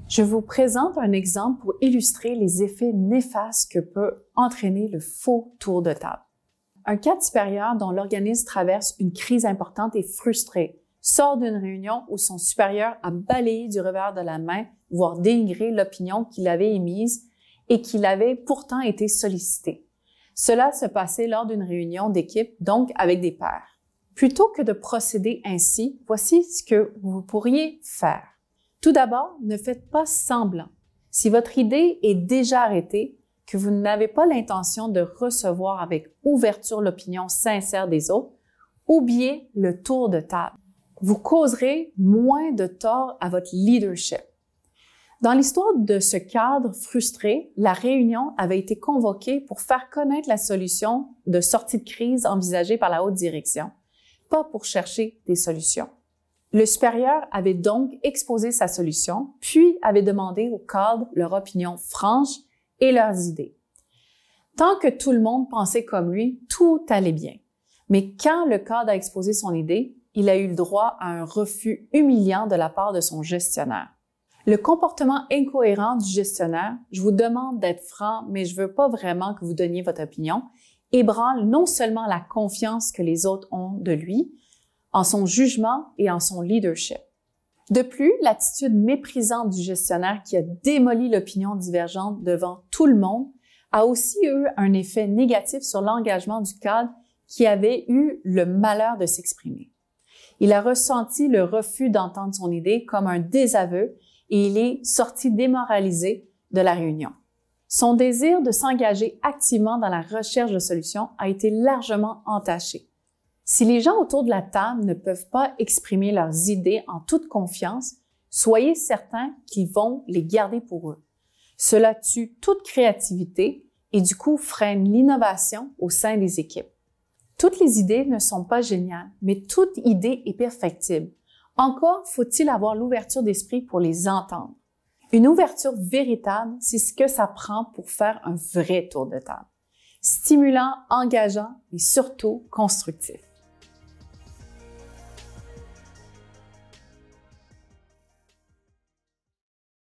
Je vous présente un exemple pour illustrer les effets néfastes que peut entraîner le faux tour de table. Un cadre supérieur dont l'organisme traverse une crise importante est frustré, sort d'une réunion où son supérieur a balayé du revers de la main, voire dénigré l'opinion qu'il avait émise et qu'il avait pourtant été sollicité. Cela se passait lors d'une réunion d'équipe, donc avec des pairs. Plutôt que de procéder ainsi, voici ce que vous pourriez faire. Tout d'abord, ne faites pas semblant. Si votre idée est déjà arrêtée, que vous n'avez pas l'intention de recevoir avec ouverture l'opinion sincère des autres, oubliez le tour de table. Vous causerez moins de tort à votre leadership. Dans l'histoire de ce cadre frustré, la réunion avait été convoquée pour faire connaître la solution de sortie de crise envisagée par la haute direction, pas pour chercher des solutions. Le supérieur avait donc exposé sa solution, puis avait demandé au cadre leur opinion franche et leurs idées. Tant que tout le monde pensait comme lui, tout allait bien. Mais quand le cadre a exposé son idée, il a eu le droit à un refus humiliant de la part de son gestionnaire. Le comportement incohérent du gestionnaire, je vous demande d'être franc, mais je veux pas vraiment que vous donniez votre opinion, ébranle non seulement la confiance que les autres ont de lui, en son jugement et en son leadership. De plus, l'attitude méprisante du gestionnaire qui a démoli l'opinion divergente devant tout le monde a aussi eu un effet négatif sur l'engagement du cadre qui avait eu le malheur de s'exprimer. Il a ressenti le refus d'entendre son idée comme un désaveu et il est sorti démoralisé de la réunion. Son désir de s'engager activement dans la recherche de solutions a été largement entaché. Si les gens autour de la table ne peuvent pas exprimer leurs idées en toute confiance, soyez certains qu'ils vont les garder pour eux. Cela tue toute créativité et du coup freine l'innovation au sein des équipes. Toutes les idées ne sont pas géniales, mais toute idée est perfectible. Encore faut-il avoir l'ouverture d'esprit pour les entendre. Une ouverture véritable, c'est ce que ça prend pour faire un vrai tour de table. Stimulant, engageant et surtout constructif.